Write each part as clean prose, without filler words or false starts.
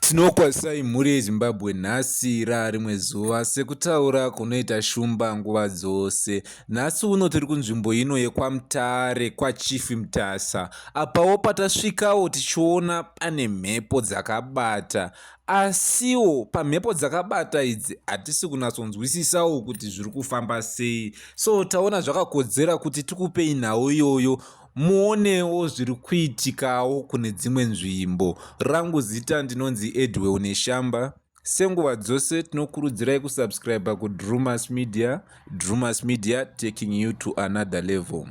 Tinokwasai mhuri yeZimbabwe nhasi rarimwe zuva sekutaura kunoita shumba nguva dzose. Nhasi uno tiri kunzvimbo ino yekwamutare kwachief Mutasa. Apawo patasvikawo tichiona pane mhepo dzakabata, asiwo pamhepo dzakabata idzi hatisi kunyatsonzwisisawo kuti zviri kufamba sei. So taona zvakakodzera kuti tikupei nhau iyoyo muonewo zviri kuitikawo kune dzimwe nzvimbo. Rangu zita ndinonzi Edwin Neshamba. Senguva dzose tinokurudzirai kusubscribe kuDrumas Media. Drumas Media, taking you to another level.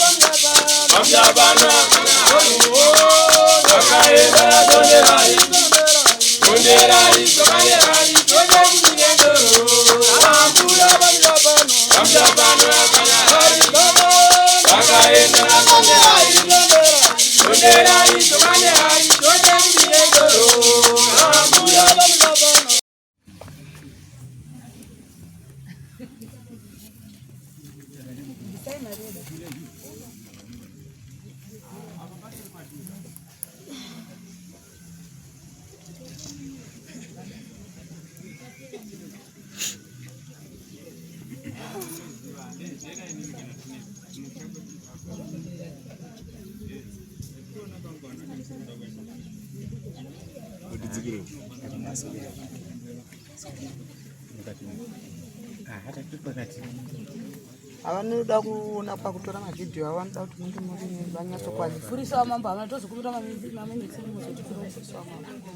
Avanoda kuona pakutora mavhidhiyo avanoda kuti munge muri vanyatsokwanisa furisawo mambo avana tozokuita maminitsi muzotipfurisawo mambo.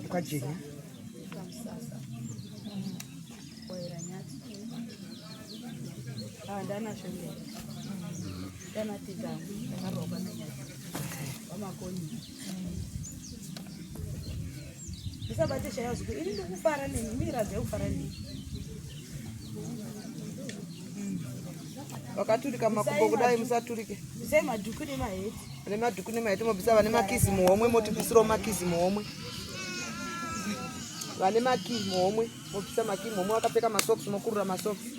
kwajenya Ndisabatesha yazi iri ndikufara nini mira dzeufara nini wakaturika makumbo kudai musaturike sai madhuku nemaheti ane madhuku nemaheti mobvisa vane makizi muhomwe motibvisirawo makizi muhomwe vane makii muhomwe mobvisa makii muhomwe wakapfeka masokisi mokurura masokisi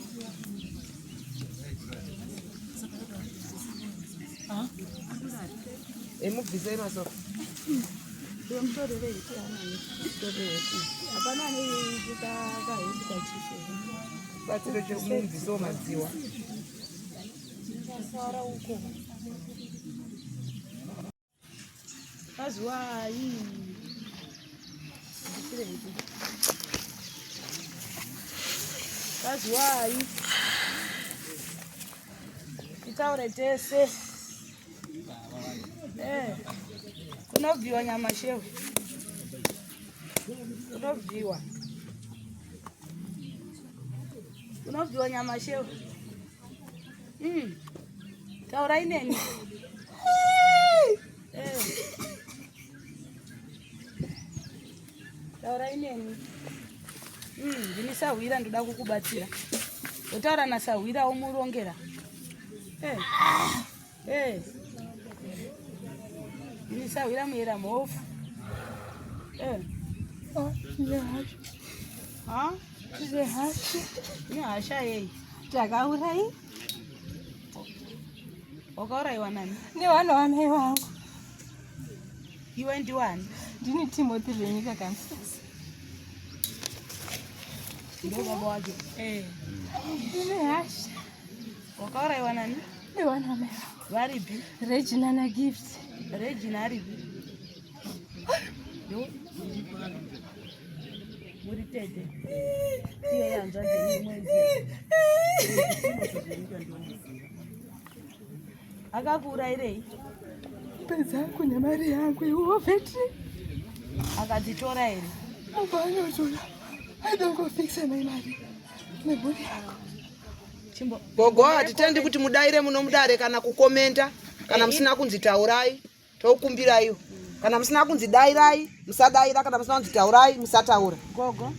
mubvisei masokisi batsiro chekumubvisawo madziwa Kazuwai Kazuwai itaure tese kunobviwa nyama shehu kunobviwa nyama shehu taurai neni taurai neni ndini Sahwira ndoda kukubatsira wotaura naSahwira womurongera ndini Sahwira muera mhofu ine hasha yei takaurai wakauraiwa nani nevana vanai vangu iwe ndiwani ndini Timothy Renyika Kansas ndo baba wake ndine hasha wakauraiwa nani nevana vanai vangu varipi Regina naGift Regina aripi muri tete iye yanzvanze imwenzi akakuurayirei Pesa yangu na mari yangu iwo vetri. akadzitora here Abanotora. I don't go fix my money. Neburi yako. chimbo gogo hatitendi kuti mudaire munomudare kana kukomenta kana musina kunzitaurai toukumbiraiwo kana musina kunzidairai musadaira kana musina kunzitaurai musataura gogo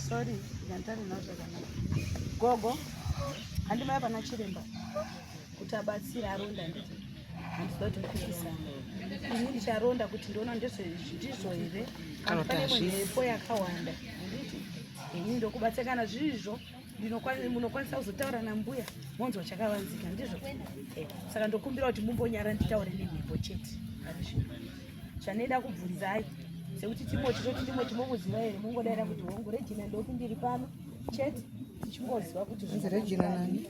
sorry ndantari nazvo zvakanaka gogo handimaya pana chiremba kuti abatsira aronda nditi handizoda kufikisana ini ndicharonda kuti ndiona ndizvo here kana pane mwepo yakawanda handiti ini ndokubatsira kana zvizvo munokwanisa kuzotaura nambuya monzwa chakavanzika ndizvo saka ndokumbira kuti mumbonyara nditaure nemhepo chete chanoida kubvunzai sekuti timoti toti timoti mokuziva here mungodaira kuti hongu Regina ndoku ndiri pano chete tichimboziva kuti Regina nani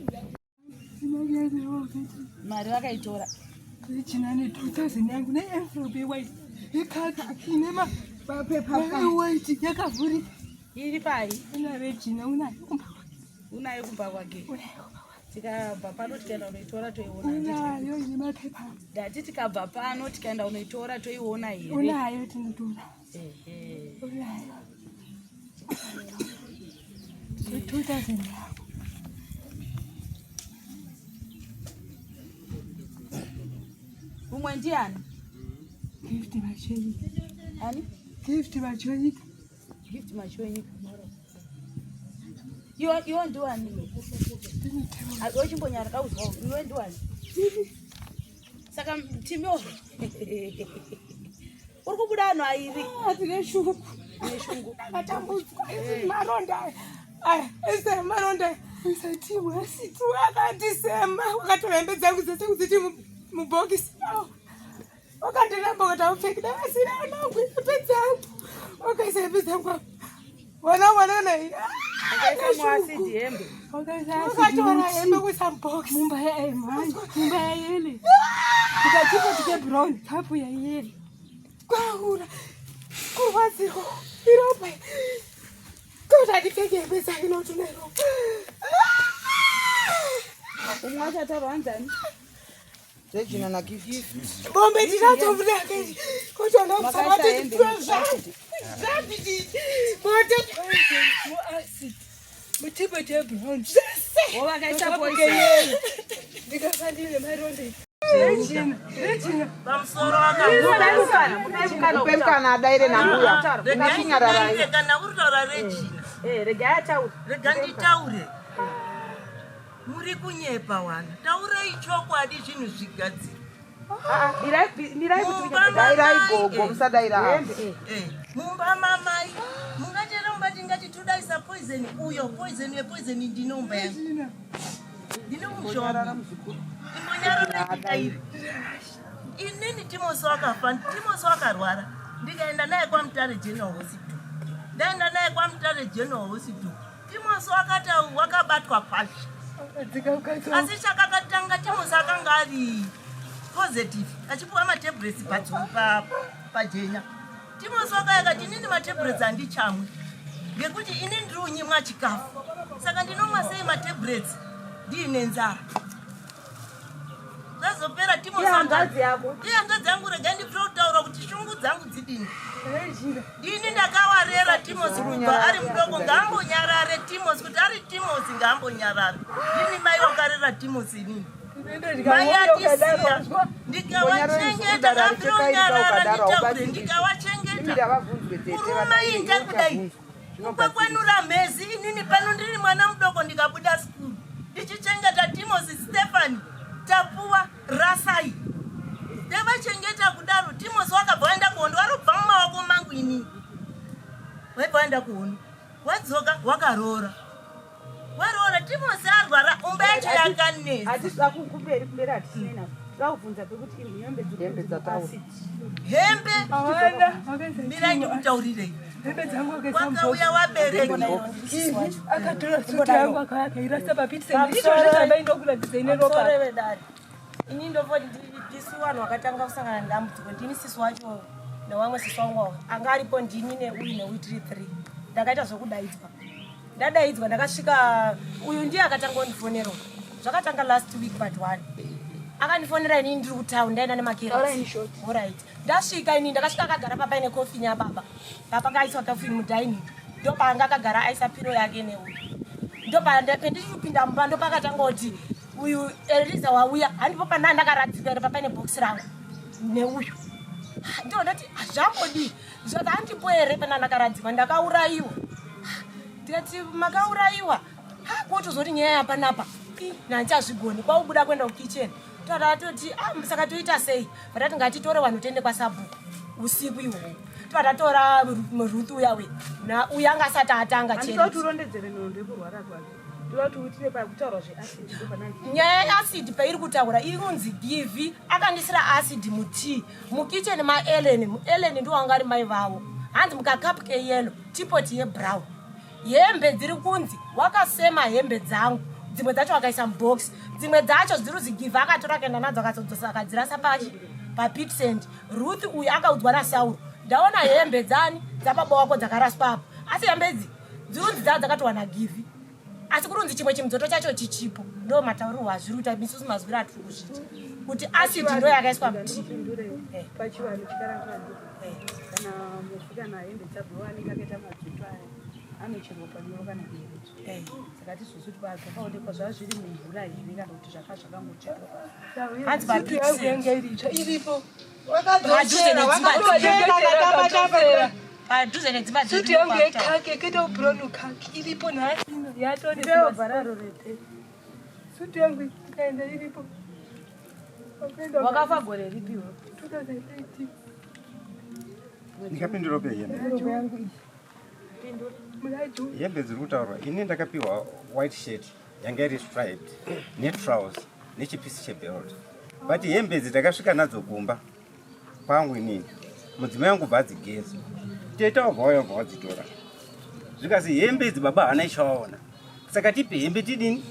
mari vakaitora Regina ne 2000 yangu ne envelope white. Ikaki ine mapepa white yakavhuri. iri pai Una Regina una kumba. unayo kumba kwake tikabva pano tikaenda unoitora toiona Unayo ine mapepa. ndati tikabva pano tikaenda unoitora toiona here Unayo tinotora. ehe Unayo. 2000 yangu. umwe ndiani Gift machoyika. ani Gift machoyika. gift machoyika iwo ndiwani ochimbonyara kauzwa iwe ndiwani saka timiwo uri kubuda anhu airi Atine shungu. neshungu Akatambudzwa maronda. Ese maronda. Usati wasitu akatisema wakatola hembe dzangu dzese kuziti mubhokisi. Wakandilamba ukataupfekida asina anangu hembe dzangu. Wakaisa hembe dzangu. Wana nei. mwasidi hembe Wakatora hembe kuisa mubhokisi. Mumba yaimhani. Mumba yayele. Tikatipo tike brown kapu yayele. Kwaura. Kurwadzirwa. Iropa. Kota ndipfeke hembe dzangu notunero. umwe achatarwa anzani Regina na gift Bombe ndinatobuda kezi. Kota Makaisa ndopfamati hembe zvazvo. Zvazviti. Bote acid. Mutibo de brown. wovakaisa poison Ndikasandile maronda. kupemukana adaire nambuya Regai kana uritaura Regina. rega yataura Rega nditaure. Muri kunyepa wana. Taurei chokwadi zvinhu zvigadzirwa. mirai kuti dairai gogo musadaira Mumba mamai. Mungatera mbati ngati tudaisa poison uyo poison yepoison ndinomba yangu. Ndinomushoma. Imbonyara ndikairi. Inini Timosi wakafa, Timosi wakarwara. Ndikaenda naye kwa Mutare General Hospital. Ndaenda naye kwa Mutare General Hospital. Timosi wakati wakabatwa kwashi. Asi chakakatanga Timosi akanga ari positive. Achipuwa matablets pajenya. Timosi wakati inini matablets handichamwe. Ngekuti inini ndiri unyimwa chikafu. Saka ndinomwa sei matablets ndiine nzara. Zvazopera Timosi hangadzi yako hangadzi yangu rega ndipfira kutaura kuti shungu dzangu dzidini. Ini ndakawarera Timosi kubva ari mudoko ngaambonyarare Timosi kuti ari Timosi ngaambonyarare. Ini mai wakarera Timosi inini. Mai atisiya ndikavachengeta ngambira unyarara nditaure ndikavachengeta. Kuruma iyi ndakudai kukwekwenura mhezi inini pano ndiri mwana mudoko ndikabuda skulu ndichichengeta Timosi Stefani tapuwa rasai ndavachengeta kudaro. Timosi wakabva waenda kuhondo warobva mumaoko mangu inini waibva waenda kuhondo wadzoka wakaroora waroora. Timosi arwara umba yacho yakanesa hatisa kumberi kumberi hatisina vakubvunza pekuti hembe dzataura hembe mirai ndikutaurirei wakauya wabereka Akatora suti yangu akairasa papitse. Ndizvo zvabaindokuratidza ine ropa. Sorevedari. Ini ndovoti ndisu vanhu vakatanga kusangana nedambudziko. Ndini sisi wacho nevamwe sisi wangu anga aripo ndini neuyu newitiri 3. ndakaita zvokudaidzwa. Ndadaidzwa ndakasvika uyu ndiye akatanga kundifonera. Zvakatanga last week but 1. Akandifonera inini ndiri kutown ndaenda nemakera. Alright. Ndasvika inini ndakasvika akagara papa ine coffee nyababa. Papa kaiswa coffee mudining. Ndo paanga akagara aisa piro yake neuyu. Ndo pandichipinda mumba ndo pakatangoti uyu Eliza wauya handipo pana ndakaradzika papa ine box rangu neuyu. Ndo ndati zvambodi zvakandipo ere pana ndakaradzika ndakaurayiwa. Ndikati makaurayiwa. Kutozoti nyaya yapanapa. Nandichazvigoni kwaubuda kwenda kukitchen. Tati saka toita sei? Vatati ngatitore vanhu tende kwasabhuku usiku ihwohwo. Tatatora Ruth uya we na uya ngasati atanga chero. Ndoti urondedzere nhondo yekurwara kwake. Ndoti utire pakutaura zveacid panange. Nyaya yeacid pairi kutaura inonzi give akandisira acid mutii mukitchen maEllen. Ellen ndiwo anga ari mai vavo. Hanzi mukakapu keyellow tipoti yebrown. Hembe dziri kunzi wakasema hembe dzangu. Dzimwe dzacho akaisa mubox. Dzimwe dzacho dziri zigiva akatora kaenda nadzo akadzodzosa akadzirasa papit send. Ruth uyu akaudzwa naSauro. Ndaona hembe dzani dzababa wako dzakaraswa apo. Asi hembe idzi dzirunzi dzakatowana give. Asi kurunzi chimwe chimudzoto chacho chichipo. Ndo matauro azviruta misusu mazwira atiri kuzviti. Kuti acid ndo yakaiswa mutii. Pachivanhu chikaranga. Kana musikana hembe dzabva wanika kaita madzito aya. Anocherwa panyoro kana kuyeredza. Saka tizosuti pakaonekwa zvazviri mumvura here kana kuti zvakangocherwa. Hanzi papiti yanga iripo. padhuze nedzimba Suti yangu yekake kete brown kaki iripo nhasi yatoni Ndio bararo rete. suti yangu ikaenda iripo. Wakafa gore ripiwo. 2018. Nikapindura pe yembe. Yembe dziri kutaurwa ini ndakapiwa white shirt yanga iri striped netrousers nechipisi chebelt. But hembe dzitakasvika nadzo kumba kwangu inini mudzimai wangu bva dzigeza teta wabva waya wabva wadzitora zvikasi hembe idzi baba hana ichaona saka tipe hembe tidini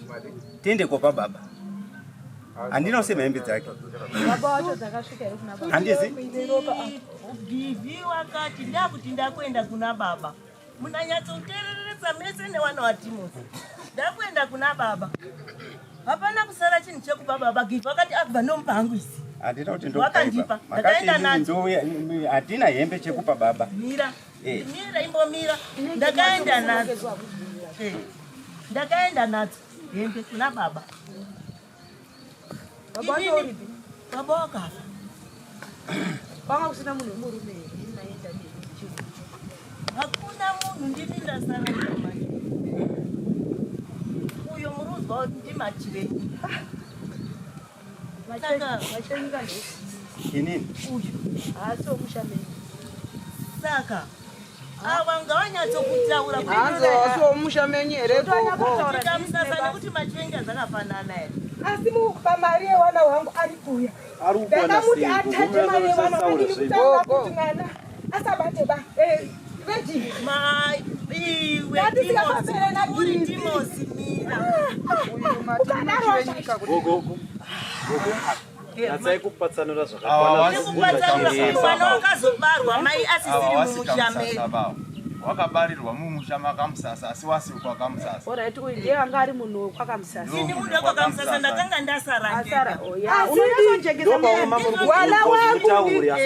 tiende kopa baba handina kusema hembe dzake Baba wacho dzakasvika ere kuna baba. handizi Givi wakati ndakuti ndakwenda kuna baba. Munanyatsotereredza mese newana wa Timothy. Ndakwenda kuna baba. Hapana kusara chinhu chekupa baba Givi wakati abva nompangu isi. handina kuti Wakandipa. Ndakaenda nadzo. hatina hembe chekupa baba Mira. Mira imbomira. Ndakaenda nadzo. Ndakaenda nadzo. Hembe kuna baba. Baba wacho uripi? Baba wakafa. Kwanga kusina munhu wemurume here naenda nechiwo. Hakuna munhu ndini ndasara ndamai. Uyo muruzwa ndimachireni. Machenyika ndo. inini Uyu. Haasi womushameni. Saka ava ngavanyatsokuitaura hanzi womushamenyi here gogo. ndikamusasa nekuti machenja dzakafanana here. Asi mukupa mari yewana wangu ari kuya. Ndakamuti atate mari yewana wangu ndikutaura kuti mwana asabate ba. Reji. Mai iwe uri Timothy Mira. Uyu matimuchirenyika kuti Natsai kupatsanura zvakakwana. Nekupatsanura kuti mwana wakazobarwa mai asisiri mumushameni. Wakabarirwa mumusha makamusasa asi wasikwa kamusasa. Alright uyu ndiye anga ari munhu wekwakamsasa. Ini munhu wekwakamsasa ndakanga ndasara Asara ndega. oya. Unozonjengesa Mwana wangu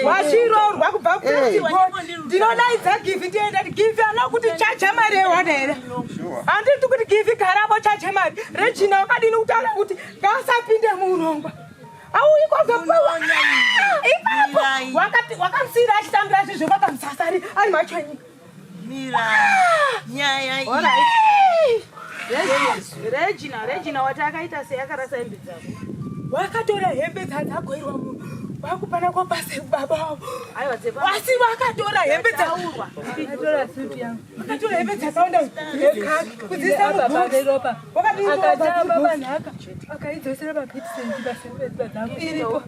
wazvirorwa kubva kuchikoro. Ndinodaidza Givi ndienda Givi ana kuti chacha mari yewana here. Handiti kuti Givi garabo chacha mari. Regina wakadini kutaura kuti ngasapinde muurongwa. Auyi kwazopuwa. Ipapo wakamusiyira achitambira zvezvo vakamusasa ari machonyika. Mira. Nyaya Alright. Regina wati akaita sei akarasa hembe dzako. Wakatora hembe dzadzagoirwa munhu. Wakupana kwapase baba wavo. Aiwa dzepa. Wasi wakatora hembe Taurwa. Akatora suti yangu. wakatora hembe dzakawanda kudzisa muropa. Wakadini Akatamba baba nhaka. akaidzosera papitisendi basembedza dzangu iripo.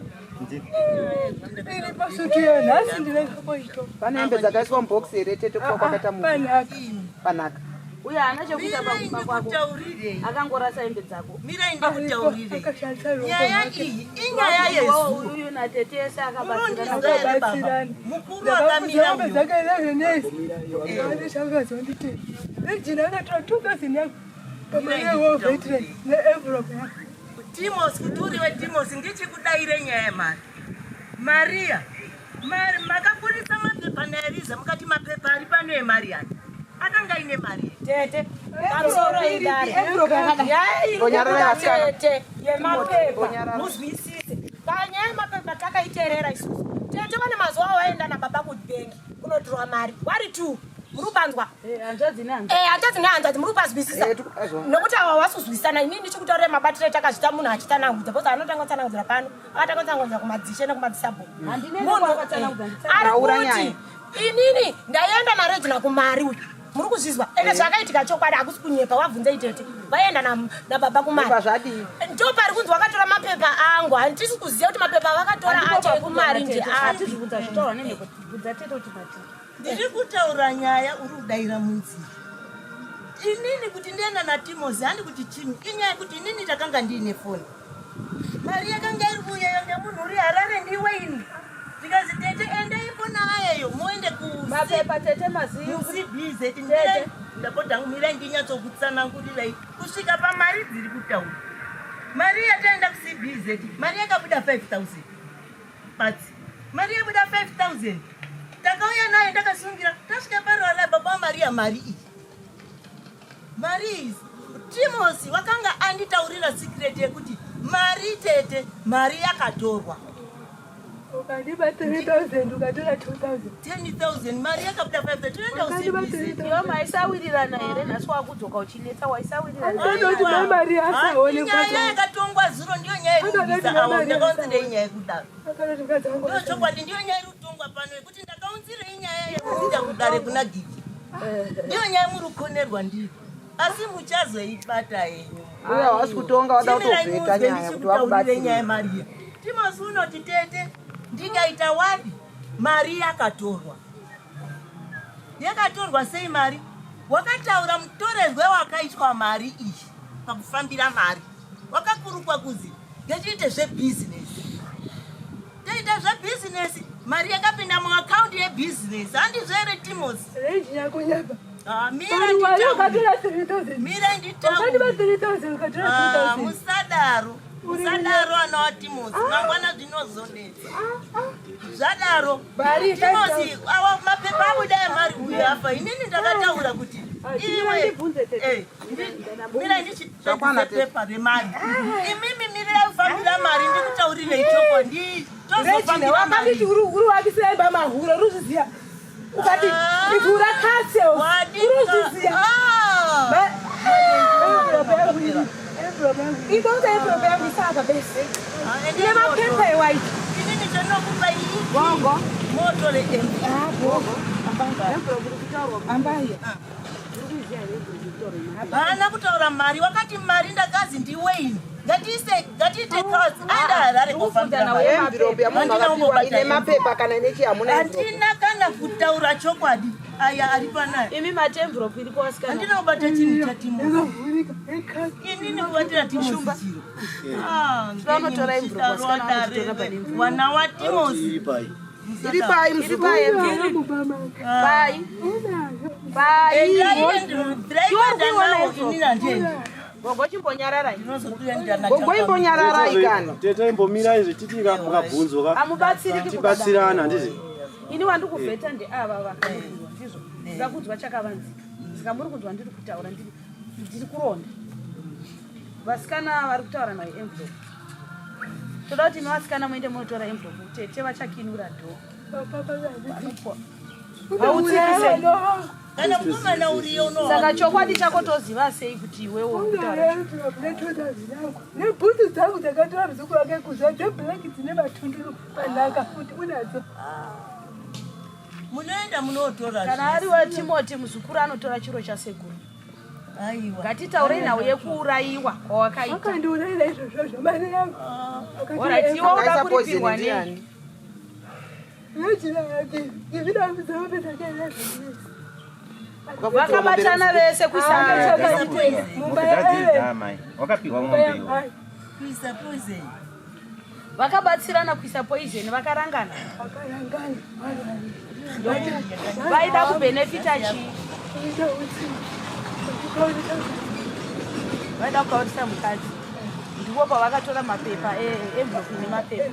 Iripo suti yonhasi ndinenge koito. pane hembe dzakaiswa mubhokisi here tete kuva kwakaita munhu Panhaka. panaka Uya anachokuita pakuma kwako. Akangorasa hembe dzako. Mirai ndikutaurire. Nyaya iyi inyaya yesu. Uyu natetesa akabatsira baba. Mukuru akamira uyu. Timos kuturiwe Timos ndichikudaire nyaya yemari. Maria. Mari makapurisa mapepa naEliza mukati mapepa ari pano emari yani. Akanga ine mari. Tete. Pamusoro idare. Tete. Yemapepa. Muzwisise. Kanya mapepa takaiterera isusu. Tete vane mazuva waenda nababa kubenki kunodhurwa mari. Wari tu. Murubanzwa. Hanzvadzi nehanzvadzi. Hanzvadzi nehanzvadzi murubazwisisa. Nokuti ava wasuzwisana inini ndichikutaurira mabatire takazvita munhu achitsanangudza bcause anotanga kutsanangudzira pano akatanga kutsanangudzira kumadzishe nekumadzisabho. Arikuti inini ndaenda naRegina kumari uyu. Muri kuzvizwa ende zvakaitika chokwadi hakusi kunyepa wabvunza itete vaenda nababa kumari ndo pari kunzi wakatora mapepa angu handisi kuziva kuti mapepa vakatora acho ekumari nje atizvibvunza zvitaura nendekubvunza tete kuti mati ndiri kutaura nyaya uri kudaira munzira inini kuti ndienda naTimosi handi kuti chimi inyaya yekuti inini takanga ndiine foni mari yakanga iri kuuyayo nemunhu uri Harare ndiwe ini ndikazi tete endaipo nayeyo moende mapepa tete mazivi usibhize ndapota mirai ndinyatsokutsanangurirai kusvika pamari dziri kutaura mari yataenda kuCBZ mari yakabuda 5,000 patsi mari yabuda 5,000 takauya nayo ndakasungira tasvika parwala baba Maria mari iyi mari Timosi wakanga anditaurira secret yekuti mari tete mari yakatorwa ukandipa 3,000 ukatora 2,000 10,000 mari yakabuda 5,000 toenda uCBZ iwe maisawirirana here nhasi wakudzoka uchinetsa waisawirirana nyaya yakatongwa zuro ndiyo nyaya irikubvisa avo ndakaunzirei nyaya yekudaro ndo chokwadi ndiyo nyaya iri kutongwa pano yekuti ndakaunzirei nyaya yekuinda kudare kuna Gigi ndiyo nyaya muri kukonerwa ndiyo asi muchazoibata henyu uya wasi kutonga wada kutobveta nyaya kuti wakubatsira nyaya Maria Timosi unoti tete ndikaita wadi mari yakatorwa sei mari wakataura mutorerwe wakaitwa mari iyi pakufambira mari wakakurukwa kuzi ngatiite zvebhizinesi taita zvebhizinesi mari yakapinda muakaundi yebhizinesi handizvo here Timosi mira nditaura musadaro ana waTimosi mangwana zvinozonetsa zvadaro Timosi awa mapepa abuda emari uyu afa inini ndakataura kuti iwe mira ndichipepa remari imimi mira kufambira mari ndikutaurire ichoko nditozofambira mari uri wakisemba mahuro ruzviziya ukati igura kase uruzviziya itonza iprogramu isaka bese ine mapepa ewaiti inini chanokupa iyi gongo moto leembi ambaye haana kutaura mari wakati mari ndakazi ndiweini ngatiite cause aenda Harare kofambira envelope yamunhu akapiwa ine mapepa kana nechi hamuna handina kana kutaura chokwadi aya ari panayo imi matemvelope iripo wasikana handina kubata chinhu chaTimosi inini kubatira Timosi vanotora envelope wasikana vanotora pane envelope wana waTimosi iri pai pai gogoimbonyararai kana tete imbomirai zvititika mukabvunzwa tibatsirana ndizi ini wandikuvheta ndeava vakamurirwa ndizvo ndikakudzwa chakavanzi saka muri kunzwa ndiri kutaura ndiri kuronda vasikana vari kutaura nayo envelope toda kuti nevasikana muende munotora envelope tete vachakinura dho kana mukomana uriyo saka chokwadi chako toziva sei kuti iwewo nebhutsu dzangu dzakatora muzuku wake kuzva dzeblaki dzine matunduru panhaka kuti unadzo munoenda munotora kana ari waTimoti muzukuru anotora chiro chasekuru aiwa ngatitaurei nhau yekuurayiwa kwawakaita akandiurayira izvozvo zvamari yangu orati iwe uda kuripirwa nei yechina yake ngizvidambidzawo pendakaira zvese vakabatana vese wakapiwa mombe kuisa poison vakabatsirana kuisa poison vakarangana vaida kubenefita chii vaida kukaurisa mukadzi ndipo pavakatora mapepa envelope nemapepa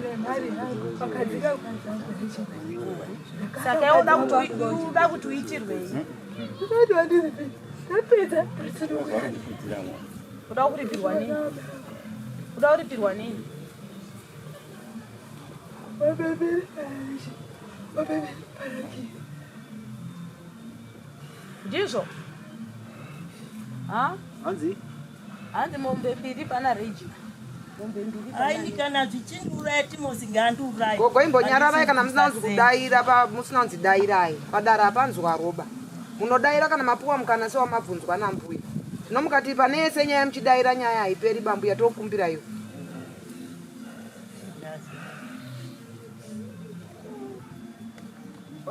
saka uda kuti uitirwei uda kuripirwa nini uda kuripirwa nini ndizvo hanzi mombe mbiri pana Regina mombe mbiri aini kana zvichindiuraya Timosi ngandiurayi gogo imbonyararai kana musina kunzi kudaira musina kunzi dairai padara apanzwa roba munodaira kana mapuwa mukana sewamabvunzwa nambuya zvino mukati pane yese nyaya muchidaira nyaya haiperi bambuya tokumbira iyo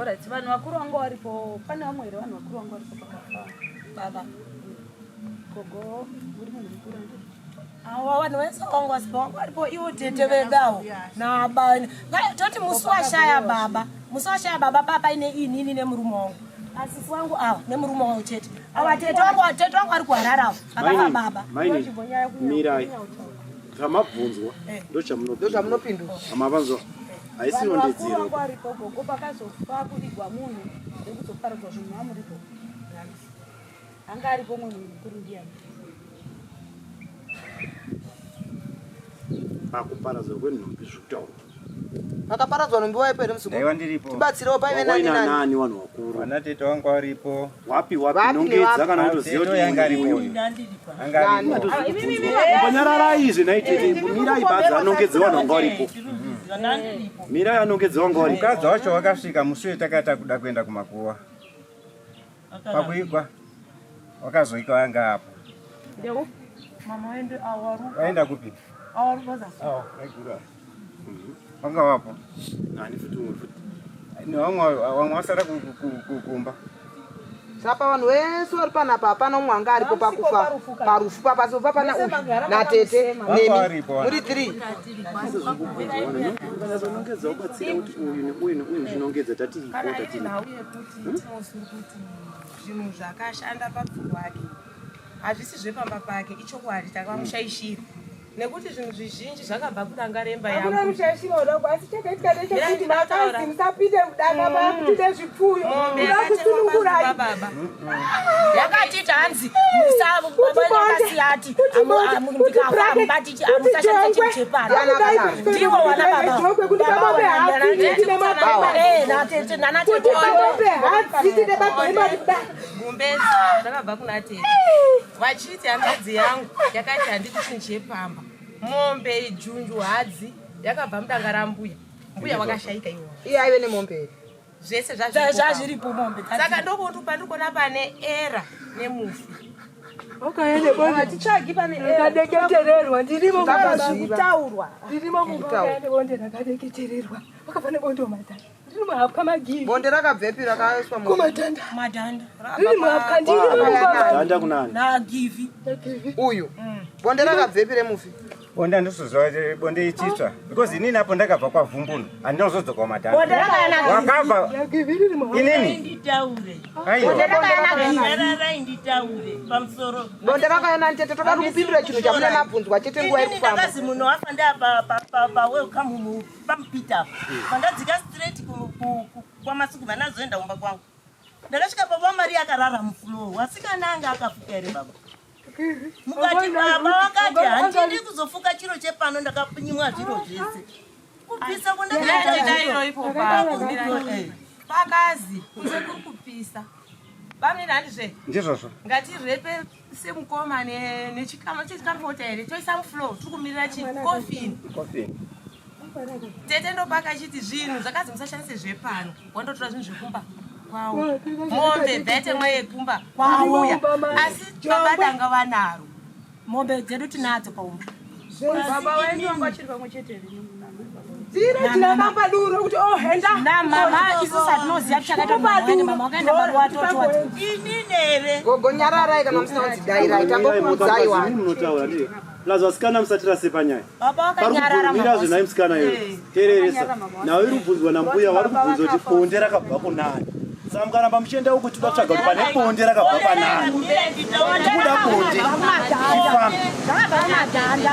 Alright, vanhu vakuru vangu varipo, pane vamwe here vanhu vakuru vangu varipo pakafa baba gogo uri munhu mukuru awa vanhu vese vangu vangu varipo ivo tete vedawo nabani toti musi washaya baba baba ine inini nemurume wangu asisi wangu awa nemurume wangu chete awa tete wangu ari kuhararawo vakafa baba mirai kamabvunzwa ndochamunopindura amavanzwa aisinondedzira vangu varipo gogo pakazofa kurigwa munhu nekuzoparadzwa zvinhu amuripo anga aripo mwe munhu mukuru ndiani pakuparadzwa kwenhumbi zvekutaura pakaparadzwa nhumbi waipere aiwa ndiripo tibatsirewo paive nani vanhu vakuru vana tete wangu varipo wapi nongedza kana kutoziva kuti yanga aripo mbonyararai izvi naitete mirai badza anongedze vanhu vanga varipo mirai anongedze vanga varipo mukadzi wacho wakasvika mushure takata kuda kuenda kumakuva pakuigwa wakazoika wanga apo waenda kupi wanga wapo nani futi umwe futi wamwe wasara kukumba sapa vanhu vese vari panapa hapana umwe anga aripo pakufa parufu papasofa pana uyu natete nemi muri 3 nongedza ubatsira kuti uyu zvinongedza tatiripo zvinhu zvakashanda papfungwa wake hazvisi zvepamba pake ichokwadi takamushaishira nekuti zvinhu zvizhinji zvakabva kudanga remba yakatiti hanzi musababanyakasiyati amusashandisa chinhu chepano ndiwo wana babagumbezi zvakabva kuna tete vachiti hanzvadzi yangu yakati handiti chinhu chepamba mombe ijunju hadzi yakabva mudanga rambuya mbuya wakashayika iwo iye aive nemombe zvese zvazviripo mombe saka ndokotupa ndikona pane era nemufi hatitsvagi pane ndakadeketererwa ndirimo kutaurwa ndirimo mumba bonde ndakadeketererwa wakabva nebonde matanda ndiri muhapwa magiri bonde rakabvepi rakaiswa kumatanda madhanda ndiri muhapwa ndiri mumba kunani nagivi uyu bonde rakabvepi remufi bonde handisozva bonde ichitsva because inini apo ndakabva kwavhumbuna handinozodzoka wamatandawakabva inini nditaure nditaure pamusoro bonde rakaena ntete toda kupindura chinhu chamune mabvunzwa chete nguva yekufamba ndakazi munhu wafa ndapawelcome pamupita pandadzika straight kwamasuku vanazoenda kumba kwangu ndakasvika baba mari yakarara mufloor wasikana anga akafuka here baba mukati baba wakati handidi kuzofuka chiro chepano ndakapinyimwa zviro zvese kupisa pakazi kuse kuri kupisa vamweni handizve ndizvozvo ngatirepe semukoma nechikamu chechikamota here toisa mufloor tiri kumirira chikofini tete ndopaka chiti zvinhu zvakazi musashandise zvepano wandotora zvinhu zvekumba kwawo mombe bhete mwe yekumba kwauya asi baba danga vanaro mombe dzedu tinadzo paumba baba wenyu wanga chiri pamwe chete Zira tinabamba duro kuti ohenda. Na mama isusa tinoziya chakaita mama wakaenda paruwa toto. Ini nere. Gogo nyarara kana musinaudzi daira itangokuudzai wani. Munotaura ndiye. Lazo sikana msatira sepanyaya. Baba wakanyarara mama. Mira zvina msikana yeye. Tereresa. Nawe uri kubvunzwa nambuya wari kubvunzwa kuti ponde rakabva kunani. Samkaramba muchienda uko tidatsvaga kuti pane ponde rakabva panani. Kuda ponde.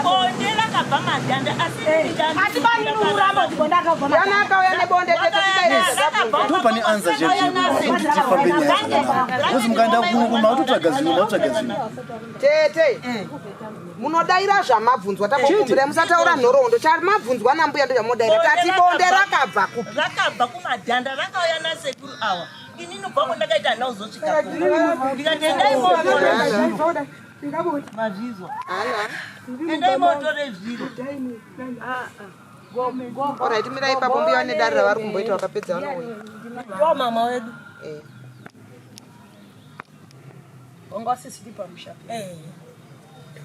Ponde rakabva madhanda Asi bani uramba kuti akabva madhanda. Yana akauya nebonde Ndo pane anza jeje. Tifambe nyaya. Uzi mkaenda kuma utotsvaga zvinhu. Tete. Munodaira zvamabvunzwa takokumbira musataura nhoroondo chari mabvunzwa nambuya ndo zvamudaira tati bonde rakabva kupi rakabva kumadhanda rakauya nasekuru awa inini kubva ndakaita nauzosvika ndikatendai motora mazvizwa endai motore zviro Alright, mirai ipapo mbuya vane dare ravari kumboita vakapedza vanouya. Yo mama wedu. Onga sisi tipa mushapi.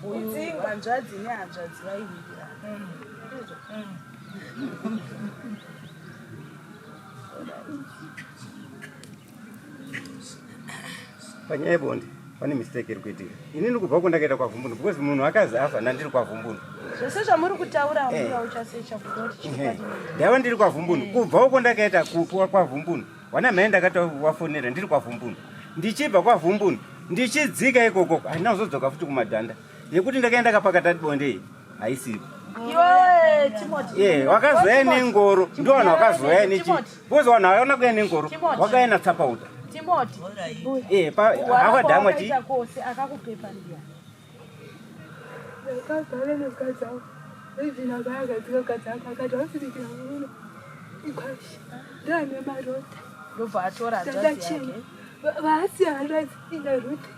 Uyu hanzvadzi nehanzvadzi vaivirira. Panyaya bonde pane mistake iri kuitika. Inini kubva kwandakaenda kwaVumbundu because munhu akazi afa nandiri kwaVumbundu. Zvese zvamuri kutaura mbuya uchasecha kuti ndava ndiri kwaVumbundu kubva uko ndakaita kupwa kwaVumbundu wana mai ndakati wafonera ndiri kwaVumbundu ndichibva kwaVumbundu ndichidzika ikoko handina kuzodzoka futi kumadhanda yekuti ndakaenda kapakati bonde haisipo. Iwe Timothy. Wakazouya nengoro ndo vanhu wakazouya nechi because vanhu vakaona kuya nengoro wakaenda tsapauta. Timothy. Akadhamwa chi akakupepa ndiya. Akazara nekazawo. Izvina vakadzika kadzaka akati wasirikira muno. Ikwashi. Ndane marota. Ndobva atora hanzvadzi yake. Vasi hanzvadzi ina roti.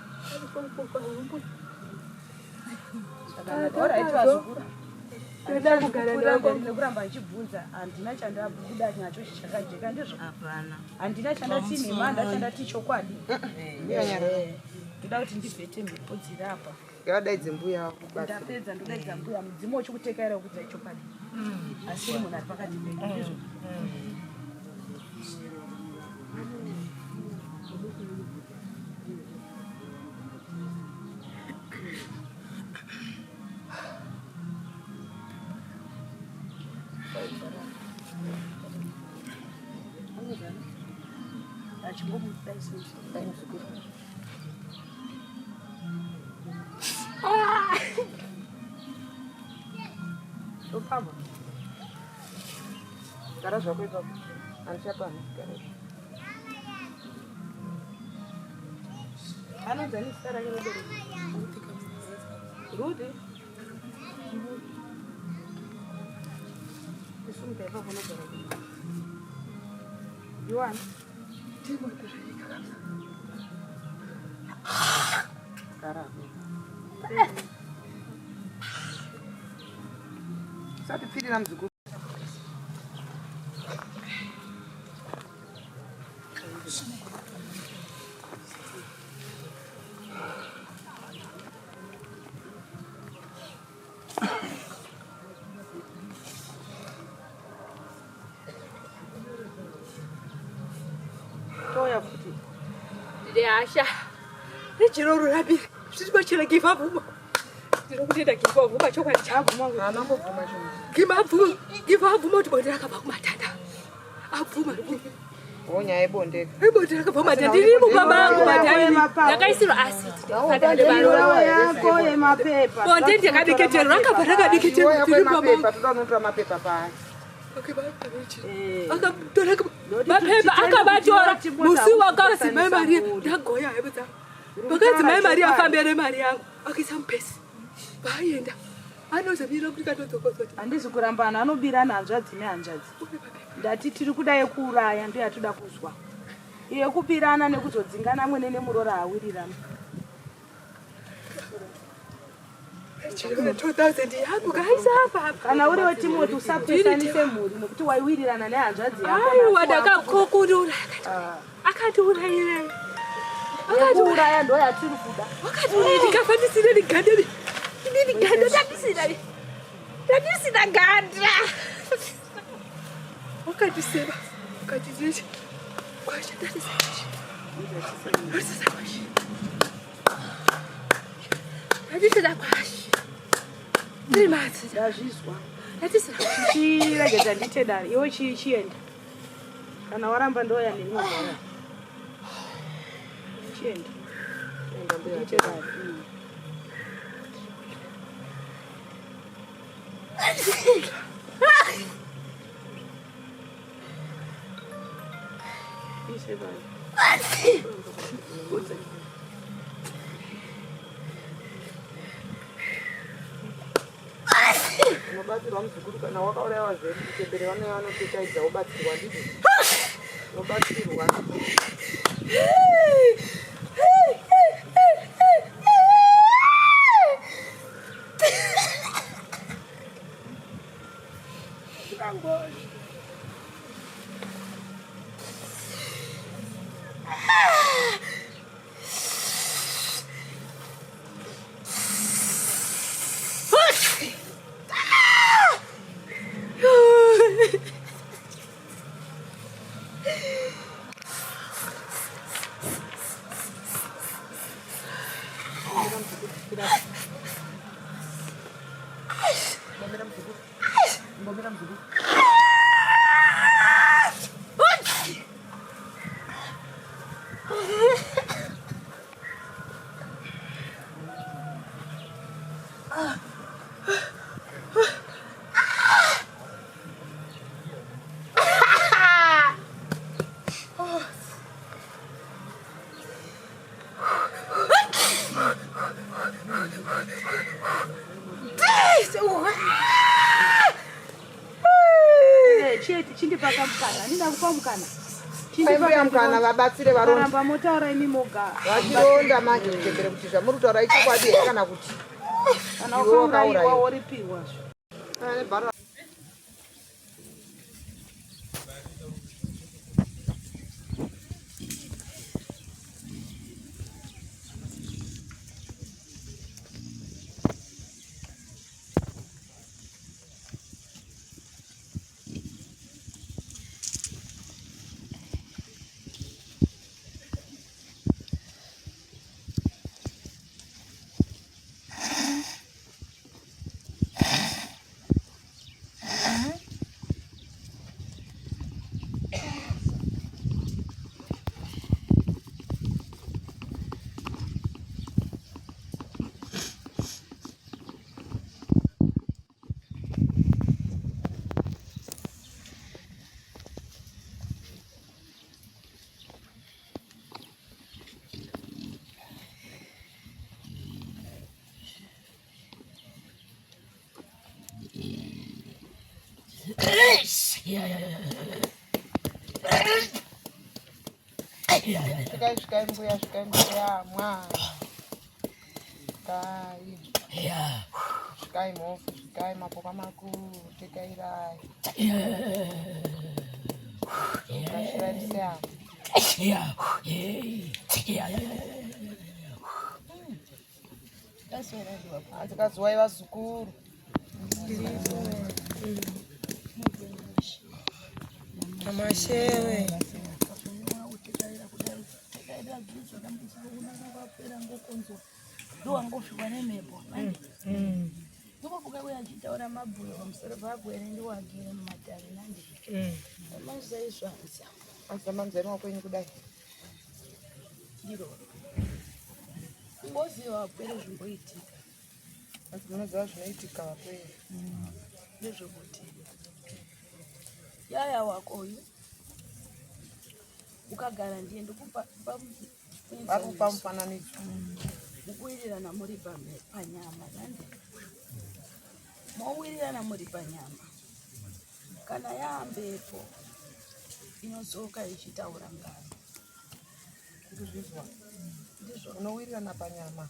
Ndoda kugara nekuramba ichibvunza handina chandabuda nacho chakajeka ndizvo. Hapana. Handina chandati nemanda chandati chokwadi. Ndoda kuti ndivhete mhepo dziri apa. Ngavadaidze mbuya kubasa. Ndapedza ndodaidza mbuya mudzimu wechikutekera wekuti chokwadi. Asi munhu ari pakati penyu ndizvo. Topamba. Gara zvako ipapo. Andichapana. Anonzi ane zita rake robereka. Rudi. Isumuka ipapo nogara kuti. Yohana. Sati pfirira muzukuru. Toya futi. Asha. Nechiroro rabiri. Zvinochera give up. Ndinokuenda give up pachokwadi chaguma Anongobvuma chomwe. give up moti bonde rakabva kumatanda. Abvuma. Nyaya yebonde. Ibonde rakabva kumatanda. Ndiri mubaba angu matanda. Ndakaisirwa acid. Yako yemapepa. Bonde ndakadiketera rakabva rakadiketera. Ndiri mapepa toda kunotora mapepa paya. Mapepa akabatora musi wakazi mai Maria ndagoya hebudza. Vakazi mai Maria afambere mari yangu akisa mupesi. Vaenda. Anozobira kuti katodzokozoti. Handizi kurambana anobirana hanzvadzi nehanzvadzi. Ndati tiri kudai kuuraya ndiyo yatoda kuzwa. Iye kupirana nekuzodzingana mwene nemurora awirirana. 2000 yangu kaisa hapa. Kana uriwe Timothy usapesanise mhuri nokuti waiwirirana nehanzvadzi yako. Aiwa ndakakokurura. Akatiurayira. Akatiuraya ndo yatiri kuda. Wakatiuraya ndikafanisire ndigandere. Ndini ganda ndisina ganda. Wakajisema, wakajizisha. Kwa shetani sahishi. Ursisa kwashi. Ajisela kwashi. Ndimatsi. Ndazvizwa. Ajisela. Chiregedza ndite dare. Iwe chienda. Kana waramba ndoya ndinogara. Chienda. Ndite dare. Unobatsirwa muzukuru kana wakaurayiwa zvedu kuchembere vane vanototaidza wobatsirwa ndizvo unobatsirwa Chindipaka mukana. Ndina kupa mukana. Chindipaka mukana vabatsire varonda. Ramba motaura imi moga. Vachironda manje kuchembere kuti zvamurutaura ichokwadi here kana kuti kana wakaurayiwa woripiwa. Svikai mbuya mwana. Svikai mofu, svikai mapoka makuru, tekairai. Kashirai msea. Atikazuwai vazukuru. Amashewe. Ndowangosvikwa nemhepo. Ndokuvuka uye achitaura mabhuyo pamusoro pabwere ndiwagere mumatare nandi. Mazaizvanza. Azamanzerwa kwenyu kudai. Ndiro. Ngoziva wapere zvimboitika. Asi munoziva zvinoitika wapere. Ndezvokuti yaya wako uyu ukagara ndiye ndikupa mufananidzo mukuwirirana muri panyama nande mowirirana muri panyama kana yaambepo inozoka ichitaura ngano ndizvizwa ndizvo unowirirana panyama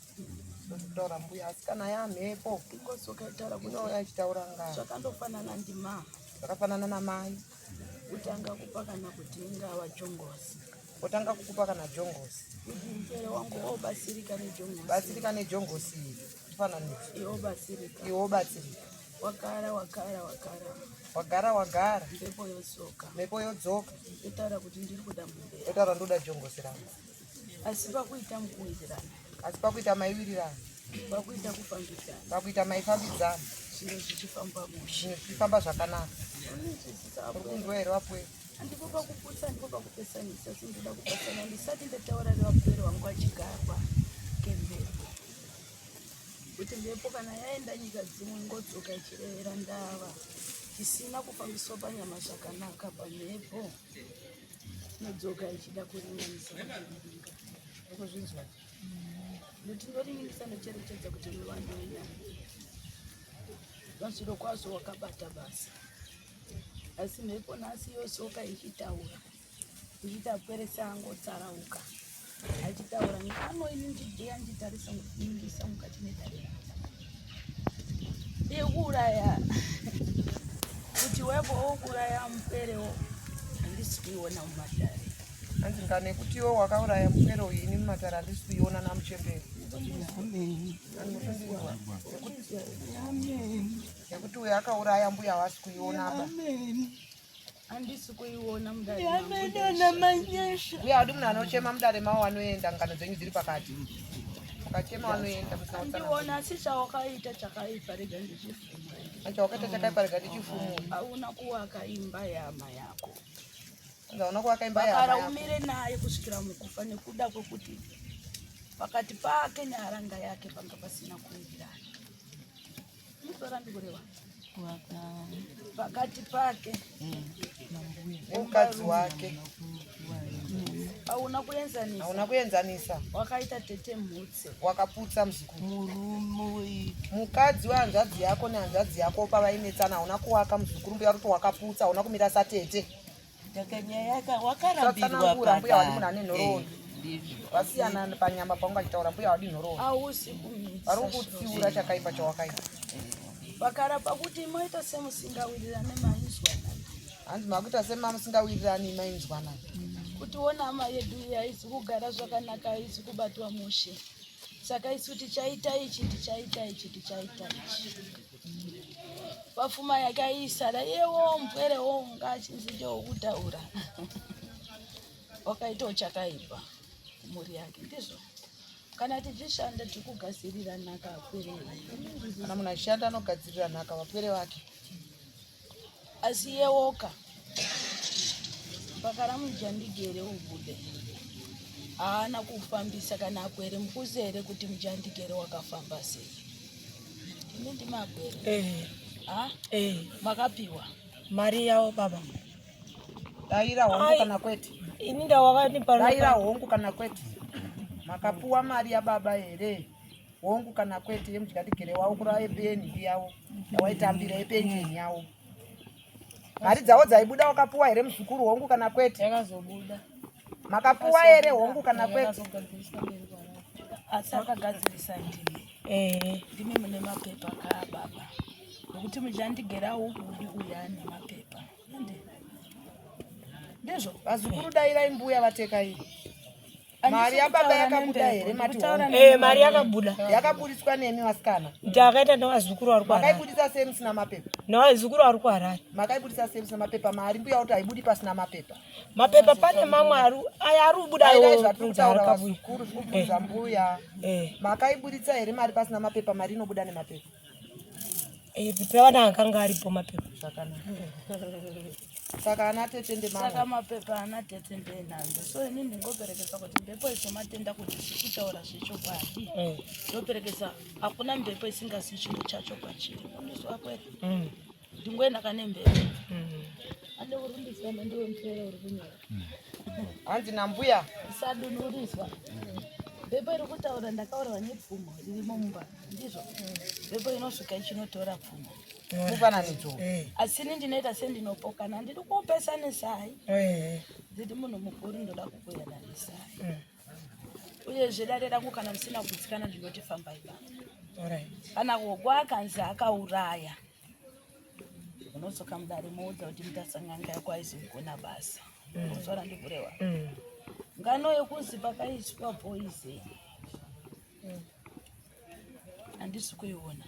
kutaura mbuya asi kana yaamhepo ingozoka itaura inouya ichitaura ngano zvakandofanana ndima zvakafanana namai utanga kupa kana kuti ingava jongosi otanga kukupa kana jongosi kuti mupere wangu wobatsirika nejongosi batsirika nejongosi kufananidzo iwo batsirika iwo batsirika wakara wagara mhepo yodzoka mhepo yodzoka yotaura kuti ndiri kuda mumbera yotaura ndoda jongoserana asi pakuita mukuwirirana asi pakuita maiwirirana pakuita kufambidzana pakuita maifambidzana zviro zvichifamba mushe zvichifamba zvakanaka uri kunzwa here wapwere handipo pakuputsa ndipo pakupesanisa sindoda kupesana ndisati ndataura nevapwere wangu achigarwa kemhepo kuti mhepo kana yaenda nyika dzimwe ngodzoka ichirevera ndava isina kufambiswa panyama zvakanaka pamhepo nodzoka ichida kuringanisa ukuzvinzwa ndotinoringinisa ndocherechedza kuti muvande wenyama zvazviro kwazvo wakabata basa asi mhepo nhasi yosoka ichitaura ichitapweresa angotsarauka achitaura ngano ini ndidheya nditarisa ningisa mukati medare ekuuraya kuti wepo wokuuraya muperewo handisi kuiona mumatare hanzi ngane kuti iwo wakauraya mupere uyu ini mumatare handisi kuiona namuchemberi nekuti uyo akauraya mbuya havasi kuionaba handisi kuiona mudare uya haudi munhu anochema mudare mavo wanoenda ngano dzenyu dziri pakati ukachema wanoenda ndiona asi chawakaita chakaipa rega ndichifumura achawakaita chakaipa rega ndichifumura hauna kuwaka imba yama yako hauna kuwaka imba yama yako umire naye kusvikira mukufa nekuda kwekuti pakati pake neharanga yake panga pasina kuwirirana muzora ndikureva pakati pake nemukadzi wake hauna kuenzanisa hauna kuenzanisa wakaita tete mhutse wakaputsa muzukuru mukadzi wehanzvadzi yako nehanzvadzi yako pavainetsana hauna kuwaka muzukuru mbuya kuti wakaputsa hauna kumira satete wakarambirwa mbuya wadi munhu ane nhoroondo vasiyana panyama paunga achitaura mbuya wadi nhoroondo hausi kumitsa vari kutsiura chakaipa chawakaita pakara pakuti moita semusingawirirane mainzwanana hanzi makuita semamusingawirirani mainzwanana kuti wona hama yedu iyi haisi kugara zvakanaka haisi kubatwa mushe saka isu tichaita ichi tichaita ichi tichaita ichi pafuma yake aisara yewo mupwerewo ngachinzi ndewokutaura wakaitawo chakaipa kumhuri yake ndizvo kana tichishanda tikugadzirira nhaka apwere kana munhu achishanda anogadzirira nhaka vapwere vake asi yewoka pakara mujandigere ubude haana kufambisa kana akwere mukuzere kuti mujandigere wakafamba sei ini ndimakwere makapiwa mari yavo baba daira hongu kana kwete ini ndawakanidaira hongu kana kwete makapuwa mari yababa here hongu kana kwete yemujandigere wavo kura epeni yavo yawaitambira epenjeni yavo mari dzavo dzaibuda wakapuwa here muzukuru hongu kana kwete yakazobuda makapuwa here hongu kana kwete asi akagadzirisa ndimi mune mapepa kababa nokuti mujandigera ubudi uyani mapepa ndizvo vazukuru dairai mbuya vateka iyi mari yababa yakabuda here mati mari yakabuda yakaburitswa nemi vasikana ndakaita nevazukuru vari makaibudisa sei musina mapepa nevazukuru vari kuharari makaibudisa sei musina mapepa mari mbuya kuti haibudi pasina mapepa mapepa pane mamwe aya ari kubudaizvatutaura vazukuru zvekubvunza mbuya makaibuditsa here mari pasina mapepa mari inobuda nemapepa pevana akanga aripo mapepa zvakanaka saka ana tete saka mapepa ana tete ndenhando so ini ndingoperekesa kuti mhepo isomatenda kuti zvikutaura zvechokwadi ndoperekesa hakuna mhepo isingasi chinhu chacho pachiri ndizoakwere ndingoenda kane mhepo ande urumbisana ndiwe mupere uri kunyora hanzi nambuya isadunuriswa mhepo iri kutaura ndakaurwa nepfumo ririmo mumba ndizvo mhepo inosvika ichinotora pfumo mufananidzo asi ini ndinoita sendinopokana ndiri kuupesanisai ndiri munhu mukuru ndoda kukuyananisai uyezve dare rangu kana musina kugutsikana ndinoti fambai baba kana kogwa akanzi akauraya unodzoka mudare moudza kuti mutasanganga yako aizi kugona basa uzvara ndikureva ngano yekuzi pakaiswa poizeni handisi kuiona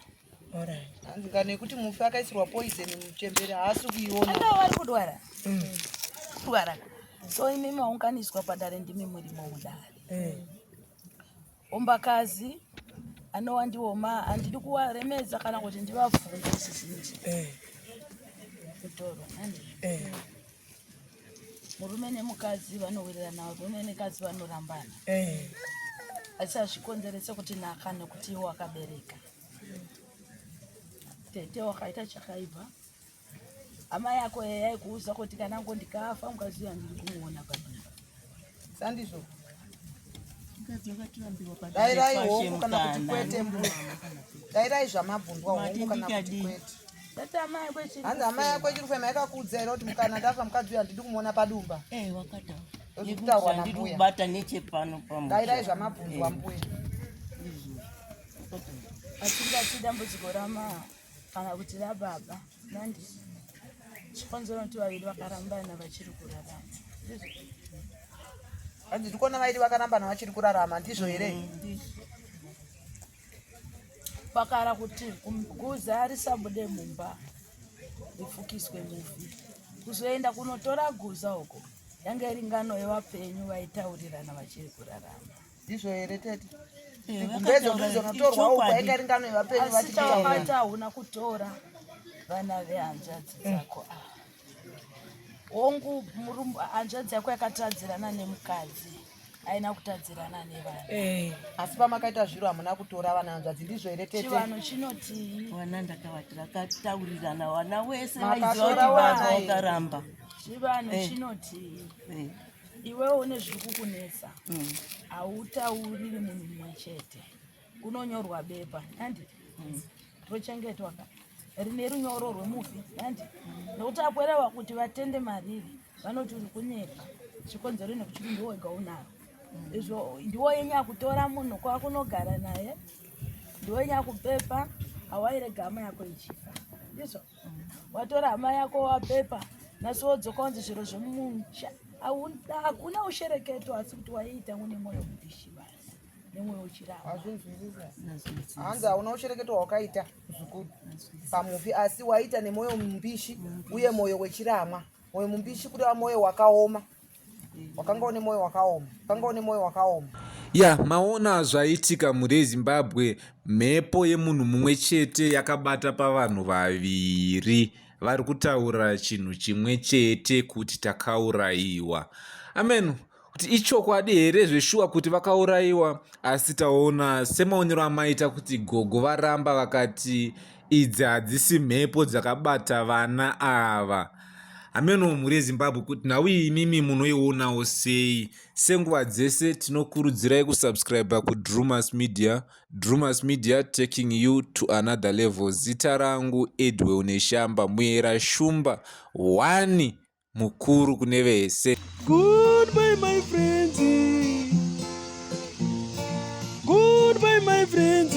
ngane kuti mufi akaisirwa poison muchembere haasi kuiona. Anga vari kudwara. Kudwara. So imi maunganiswa padare ndimi muri mudare. Ombakazi anowandioma handidi kuvaremedza kana kuti ndivavhunze zvizinji. Kutoro nani? Murume nemukadzi vanowirirana, murume nekadzi vanorambana. Asi hazvikonzerese kuti nhaka nekuti iwo akabereka. Tete wakaita chakaibva. Hama yako yaikuudza kuti kana ngo ndikafa mukaziva ndiri kumuona padumba. Sandizvo. Dairai hongu kana kuti kwete mbuzi. Dairai zvamabvundwa hongu kana kuti kwete. Hanzi hama yako chirufema yakakuudza here kuti mukana ndafa mukadziva ndiri kumuona padumba. Wakataura ndiri kubata nechepano pamusha. Dairai zvamabvundwa mbuya. Atingati dambudziko rama kana kuti rababa nandi chikonzero kuti vaviri vakarambana vachiri kurarama. Hanzi ndikuona vairi vakarambana vachiri kurarama ndizvo here? Pakara kuti guza risabude mumba rifukiswe muvi. Kuzoenda kunotora guza uko yange iri ngano yevapenyu vaitaurirana vachiri kurarama. Ndizvo here tete? Kumbedzo ndizonotorwa uko yainge iri ngano yevapenyu vachiri kurarama. Asi hauna kutora vana vehanzvadzi dzako. Hongu hanzvadzi yako yakatadzirana nemukadzi aina kutadzirana nevana. Asi pamakaita zviro hamuna kutora vana hanzvadzi ndizvo here tete? Chivanhu chinoti wana ndakavatira kataurirana wana wese Makatora vaiziva kuti vakaramba. Chivanhu chinoti iwe une zviri kukunetsa. Hautauriri munhu mumwe chete. Kunonyorwa bepa handi rochengetwa rine runyoro rwemufi handi nokuti apwerewa kuti vatende mariri vanoti uri kunyepa chikonzero nekuti ndiwo wega unaro. Izvo ndiwo yenya kutora munhu kwakunogara naye, ndiwo yenya kupepa hawairega hama yako ichifa. Ndizvo watora hama yako wapepa nasodzoka kunzi zviro zvemumusha hakuna ushereketo asi kuti waiita une mwoyo mubishi basi nemwoyo uchiramba. Hanzi hauna ushereketo hwakaita zvikuru pamufi asi waita nemwoyo mubishi uye mwoyo wechiramwa. Mwoyo mubishi kureva mwoyo wakaoma. Wakanga une mwoyo wakaoma. Wakanga une mwoyo wakaoma. Ya maona zvaitika muri Zimbabwe, mhepo yemunhu mumwe chete yakabata pavanhu vaviri vari kutaura chinhu chimwe chete kuti takaurayiwa. Amen. Kuti ichokwadi here zveshuwa kuti vakaurayiwa, asi taona semaonero amaita kuti gogo varamba vakati idzi hadzisi mhepo dzakabata vana ava. Ameno muri Zimbabwe kuti nawe imimi munoionawo sei? Senguva dzese tinokurudzirai kusubscribe kuDrumas Media. Drumas Media taking you to another level. Zita rangu Edwe Uneshamba Muyera Shumba wani mukuru kune vese. Goodbye my friends. Goodbye my friends.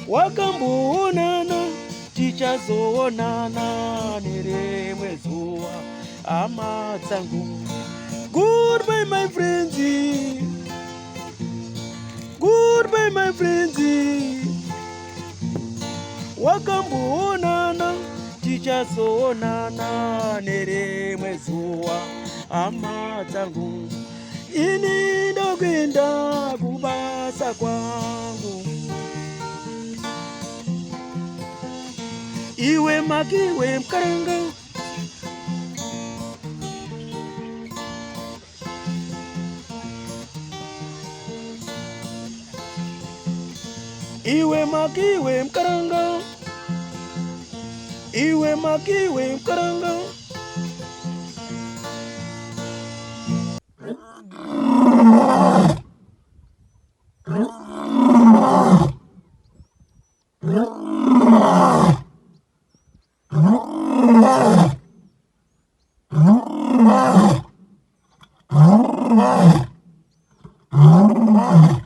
Wakamboonana tichazoonana nerimwe zuva hama dzangu. Goodbye my friends. Goodbye my friends. Wakamboonana tichazoonana nerimwe zuva hama dzangu. Ini ndokwenda kubasa kwangu. Iwe magiwe mkaranga. Iwe magiwe mkaranga. Iwe magiwe mkaranga. Oh,